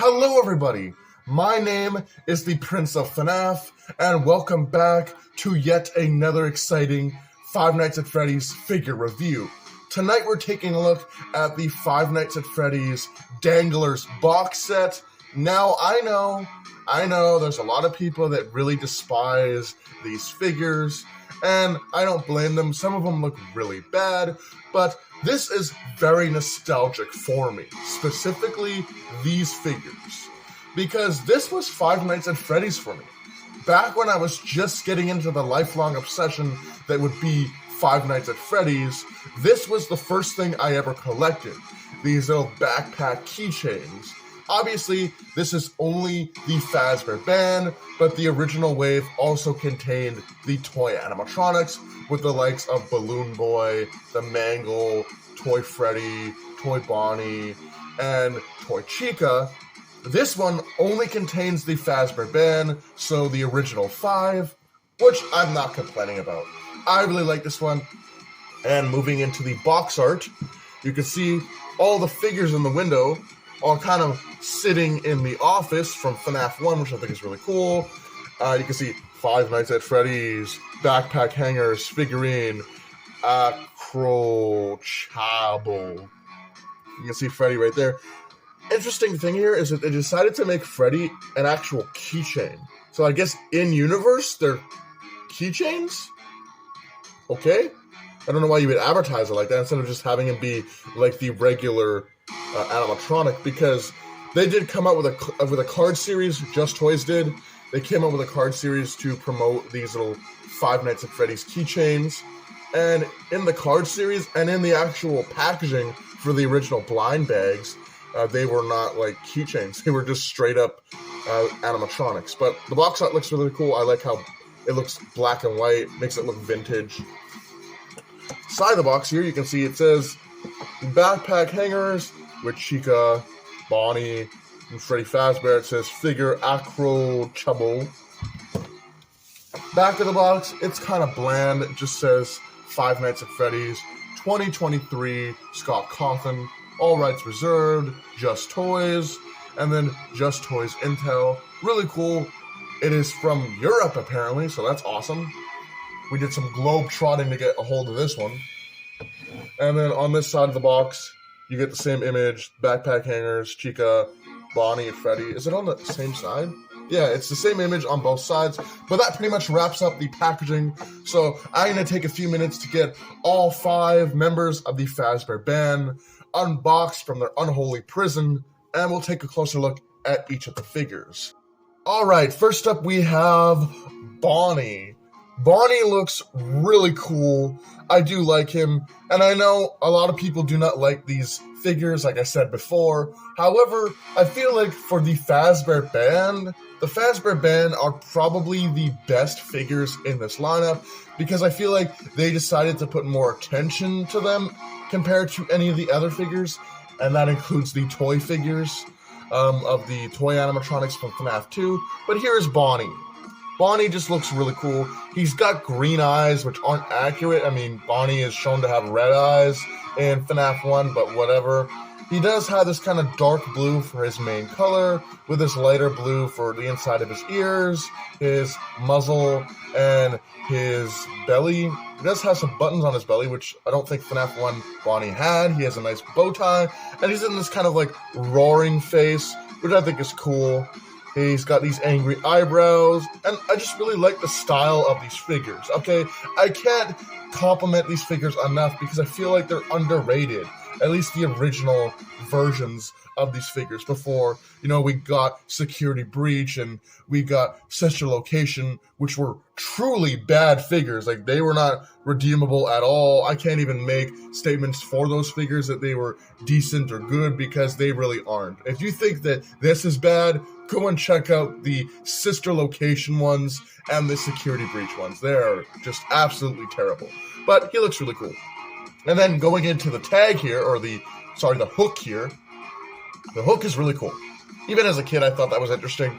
Hello everybody, my name is the Prince of FNAF, and welcome back to yet another exciting Five Nights at Freddy's figure review. Tonight we're taking a look at the Five Nights at Freddy's Danglers box set. Now I know there's a lot of people that really despise these figures, and I don't blame them. Some of them look really bad, but this is very nostalgic for me, specifically these figures, because this was Five Nights at Freddy's for me. Back when I was just getting into the lifelong obsession that would be Five Nights at Freddy's, this was the first thing I ever collected, these little backpack keychains. Obviously, this is only the Fazbear band, but the original wave also contained the toy animatronics with the likes of Balloon Boy, the Mangle, Toy Freddy, Toy Bonnie, and Toy Chica. This one only contains the Fazbear band, so the original 5, which I'm not complaining about. I really like this one. And moving into the box art, you can see all the figures in the window are kind of sitting in the office from FNAF 1, which I think is really cool. You can see Five Nights at Freddy's, backpack hangers, figurine, Acro Chabo. You can see Freddy right there. Interesting thing here is that they decided to make Freddy an actual keychain. So I guess in-universe, they're keychains? Okay. I don't know why you would advertise it like that instead of just having him be like the regular animatronic, because they did come out with a card series. Just Toys did. They came out with a card series to promote these little Five Nights at Freddy's keychains, and in the card series and in the actual packaging for the original blind bags, they were not like keychains. They were just straight up animatronics. But the box art looks really cool. I like how it looks black and white, makes it look vintage. Side of the box here, you can see it says backpack hangers with Chica, Bonnie, and Freddy Fazbear. It says figure Acro Chabo. Back of the box, it's kind of bland. It just says Five Nights at Freddy's 2023 Scott Cawthon, all rights reserved, Just Toys, and then Just Toys Intel. Really cool. It is from Europe apparently, so that's awesome. We did some globe trotting to get a hold of this one. And then on this side of the box, you get the same image, backpack hangers, Chica, Bonnie, and Freddy. Is it on the same side? Yeah, it's the same image on both sides, but that pretty much wraps up the packaging. So I'm going to take a few minutes to get all 5 members of the Fazbear band unboxed from their unholy prison, and we'll take a closer look at each of the figures. Alright, first up we have Bonnie. Bonnie looks really cool. I do like him, and I know a lot of people do not like these figures, like I said before. However, I feel like for the Fazbear band, the Fazbear band are probably the best figures in this lineup, because I feel like they decided to put more attention to them compared to any of the other figures, and that includes the toy figures of the toy animatronics from FNAF 2. But here is Bonnie. Bonnie just looks really cool. He's got green eyes, which aren't accurate. I mean, Bonnie is shown to have red eyes in FNAF 1, but whatever. He does have this kind of dark blue for his main color, with this lighter blue for the inside of his ears, his muzzle, and his belly. He does have some buttons on his belly, which I don't think FNAF 1 Bonnie had. He has a nice bow tie, and he's in this kind of like roaring face, which I think is cool. He's got these angry eyebrows, and I just really like the style of these figures, okay? I can't compliment these figures enough because I feel like they're underrated. at least the original versions of these figures before, we got Security Breach and we got Sister Location, which were truly bad figures. Like, they were not redeemable at all. I can't even make statements for those figures that they were decent or good, because they really aren't. If you think that this is bad, go and check out the Sister Location ones and the Security Breach ones. They're just absolutely terrible. But he looks really cool. And then going into the tag here, or the hook here, the hook is really cool. Even as a kid, I thought that was interesting.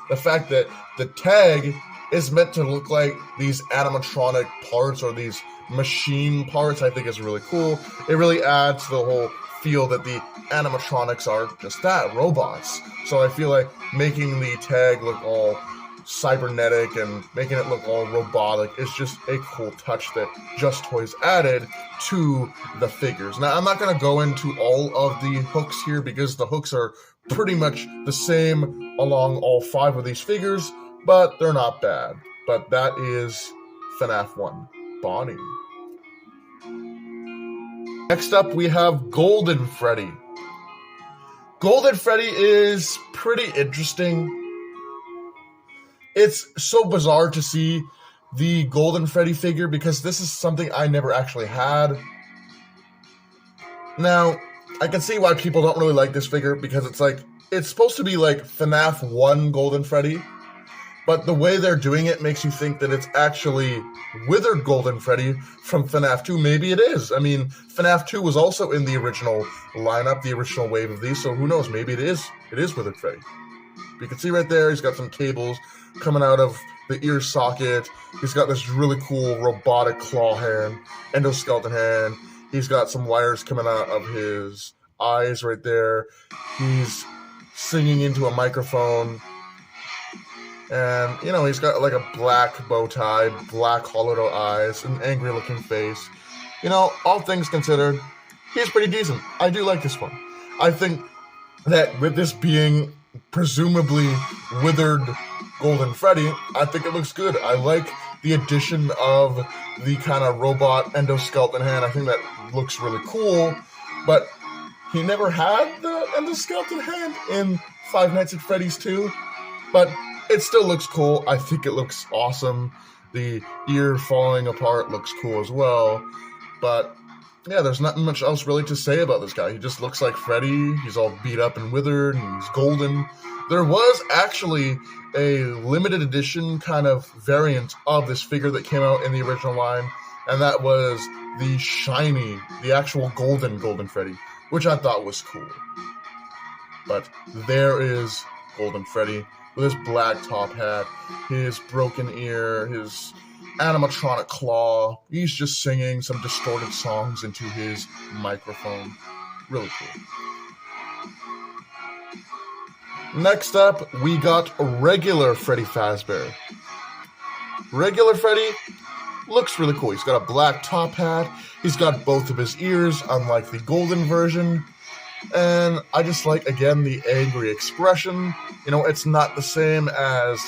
The fact that the tag is meant to look like these animatronic parts or these machine parts, I think is really cool. It really adds to the whole feel that the animatronics are just that, robots. So I feel like making the tag look all cybernetic and making it look all robotic is just a cool touch that Just Toys added to the figures. Now, I'm not going to go into all of the hooks here because the hooks are pretty much the same along all 5 of these figures, but they're not bad. But that is FNAF 1 Bonnie. Next up, we have Golden Freddy. Golden Freddy is pretty interesting. It's so bizarre to see the Golden Freddy figure because this is something I never actually had. Now, I can see why people don't really like this figure because it's supposed to be like FNAF 1 Golden Freddy, but the way they're doing it makes you think that it's actually Withered Golden Freddy from FNAF 2. Maybe it is. I mean, FNAF 2 was also in the original lineup, the original wave of these, so who knows? Maybe it is Withered Freddy. You can see right there, he's got some cables coming out of the ear socket. He's got this really cool robotic claw hand, endoskeleton hand. He's got some wires coming out of his eyes right there. He's singing into a microphone. And, he's got like a black bow tie, black hollow eyes, an angry looking face. All things considered, he's pretty decent. I do like this one. I think that with this being presumably withered Golden Freddy, I think it looks good. I like the addition of the kind of robot endoskeleton hand. I think that looks really cool, but he never had the endoskeleton hand in Five Nights at Freddy's 2, but it still looks cool. I think it looks awesome. The ear falling apart looks cool as well, but yeah, there's not much else really to say about this guy. He just looks like Freddy. He's all beat up and withered, and he's golden. There was actually a limited edition kind of variant of this figure that came out in the original line, and that was the shiny, the actual Golden Freddy, which I thought was cool. But there is Golden Freddy with his black top hat, his broken ear, his animatronic claw. He's just singing some distorted songs into his microphone. Really cool. Next up, we got regular Freddy Fazbear. Regular Freddy looks really cool. He's got a black top hat. He's got both of his ears, unlike the golden version. And I just like, again, the angry expression. It's not the same as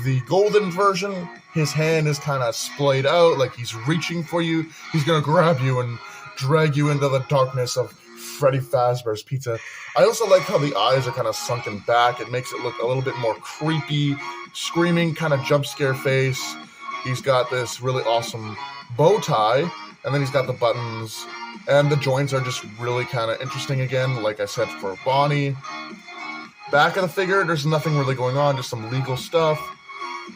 the golden version. His hand is kind of splayed out, like he's reaching for you. He's going to grab you and drag you into the darkness of Freddy Fazbear's Pizza. I also like how the eyes are kind of sunken back. It makes it look a little bit more creepy, screaming kind of jump scare face. He's got this really awesome bow tie, and then he's got the buttons, and the joints are just really kind of interesting again, like I said, for Bonnie. Back of the figure, there's nothing really going on, just some legal stuff.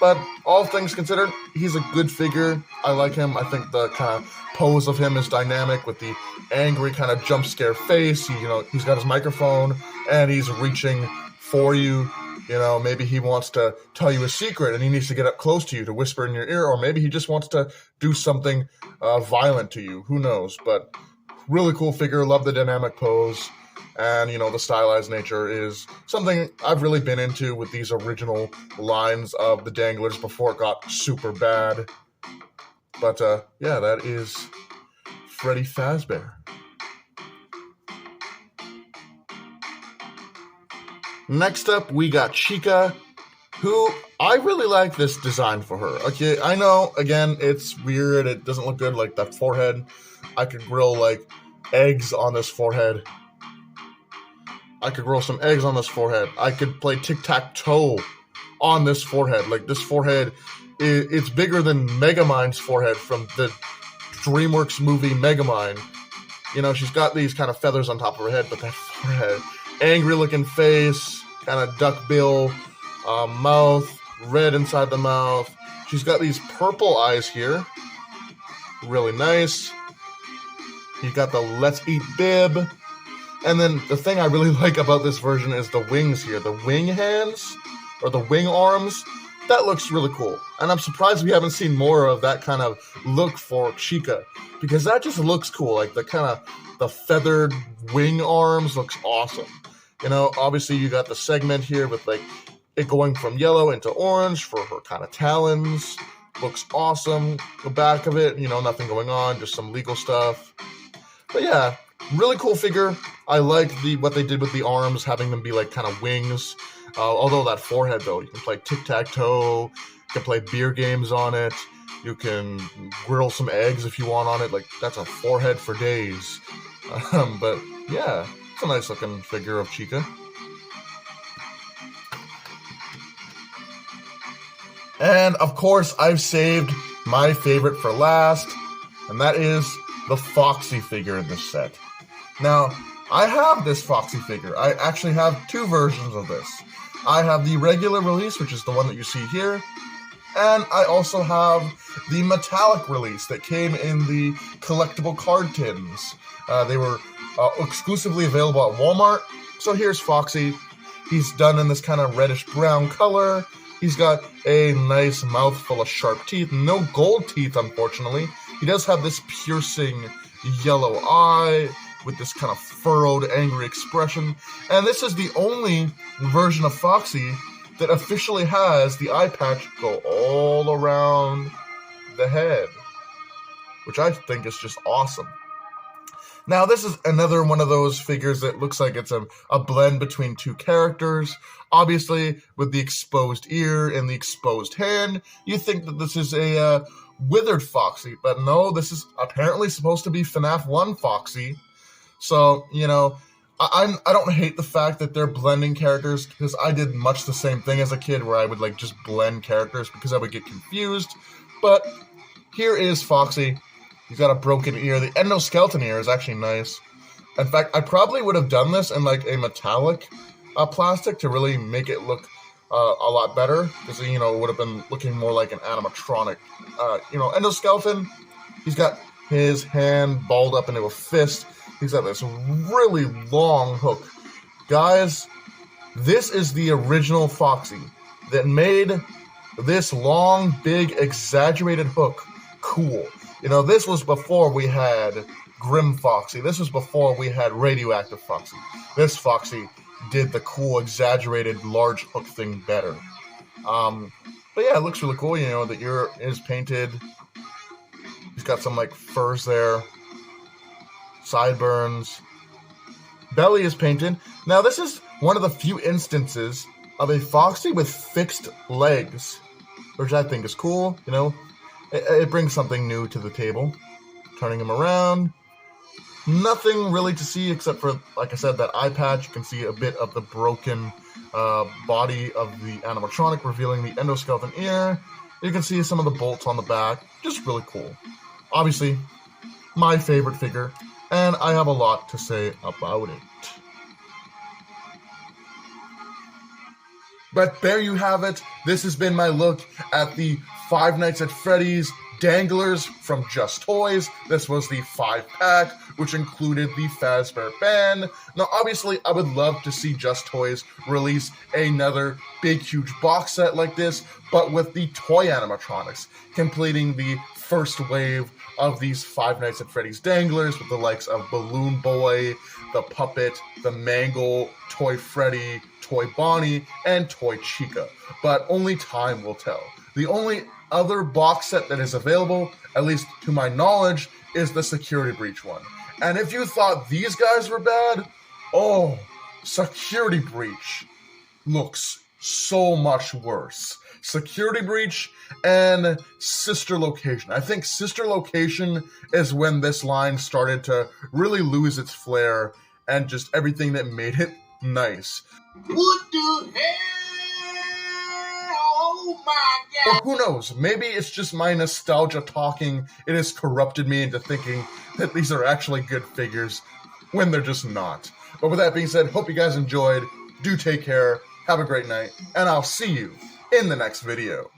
But all things considered, he's a good figure. I like him. I think the kind of pose of him is dynamic with the angry kind of jump scare face. He's got his microphone and he's reaching for you. Maybe he wants to tell you a secret and he needs to get up close to you to whisper in your ear, or maybe he just wants to do something violent to you. Who knows? But really cool figure. Love the dynamic pose. And, the stylized nature is something I've really been into with these original lines of the Danglers before it got super bad. But, yeah, that is Freddy Fazbear. Next up, we got Chica, who I really like this design for her. Okay, I know, again, it's weird. It doesn't look good, like that forehead. I could grill, like, eggs on this forehead. I could grow some eggs on this forehead. I could play tic-tac-toe on this forehead. Like, this forehead, it's bigger than Megamind's forehead from the DreamWorks movie Megamind. You know, she's got these kind of feathers on top of her head, but that forehead, angry-looking face, kind of duck bill, mouth, red inside the mouth. She's got these purple eyes here. Really nice. You got the Let's Eat bib. And then the thing I really like about this version is the wings here. The wing hands, or the wing arms. That looks really cool. And I'm surprised we haven't seen more of that kind of look for Chica, because that just looks cool. Like, the feathered wing arms looks awesome. You know, obviously you got the segment here with, like, it going from yellow into orange for her kind of talons. Looks awesome. The back of it, you know, nothing going on, just some legal stuff. But yeah, really cool figure. I like what they did with the arms, having them be like kind of wings. Although that forehead, though, you can play tic-tac-toe, you can play beer games on it, you can grill some eggs if you want on it. Like, that's a forehead for days. But yeah, it's a nice looking figure of Chica. And of course, I've saved my favorite for last, and that is the Foxy figure in this set. Now, I have this Foxy figure. I actually have two versions of this. I have the regular release, which is the one that you see here, and I also have the metallic release that came in the collectible card tins. They were exclusively available at Walmart. So here's Foxy. He's done in this kind of reddish-brown color. He's got a nice mouth full of sharp teeth. No gold teeth, unfortunately. He does have this piercing yellow eye with this kind of furrowed, angry expression. And this is the only version of Foxy that officially has the eye patch go all around the head, which I think is just awesome. Now, this is another one of those figures that looks like it's a blend between two characters. Obviously, with the exposed ear and the exposed hand, you think that this is a withered Foxy, but no, this is apparently supposed to be FNAF 1 Foxy. So, you know, I don't hate the fact that they're blending characters, because I did much the same thing as a kid where I would like just blend characters because I would get confused. But here is Foxy. He's got a broken ear. The endoskeleton ear is actually nice. In fact, I probably would have done this in like a metallic plastic to really make it look a lot better, because, you know, it would have been looking more like an animatronic. Endoskeleton, he's got his hand balled up into a fist. He's got this really long hook. Guys, this is the original Foxy that made this long, big, exaggerated hook cool. You know, this was before we had Grim Foxy. This was before we had Radioactive Foxy. This Foxy did the cool, exaggerated, large hook thing better. But yeah, it looks really cool. You know, the ear is painted. He's got some, like, furs there. Sideburns. Belly is painted. Now, this is one of the few instances of a Foxy with fixed legs, which I think is cool. You know, it brings something new to the table. Turning him around. Nothing really to see except for, like I said, that eye patch. You can see a bit of the broken body of the animatronic, revealing the endoskeleton ear. You can see some of the bolts on the back. Just really cool. Obviously, my favorite figure, and I have a lot to say about it. But there you have it. This has been my look at the Five Nights at Freddy's danglers from Just Toys. This was the 5-pack, which included the Fazbear Band. Now, obviously, I would love to see Just Toys release another big, huge box set like this, but with the toy animatronics, completing the first wave of these Five Nights at Freddy's danglers with the likes of Balloon Boy, the Puppet, the Mangle, Toy Freddy, Toy Bonnie, and Toy Chica. But only time will tell. The only other box set that is available, at least to my knowledge, is the Security Breach one. And if you thought these guys were bad, oh, Security Breach looks so much worse. Security Breach, and Sister Location. I think Sister Location is when this line started to really lose its flair and just everything that made it nice. What the hell? Oh my God. Or who knows, maybe it's just my nostalgia talking. It has corrupted me into thinking that these are actually good figures when they're just not. But with that being said, hope you guys enjoyed. Do take care, have a great night, and I'll see you in the next video.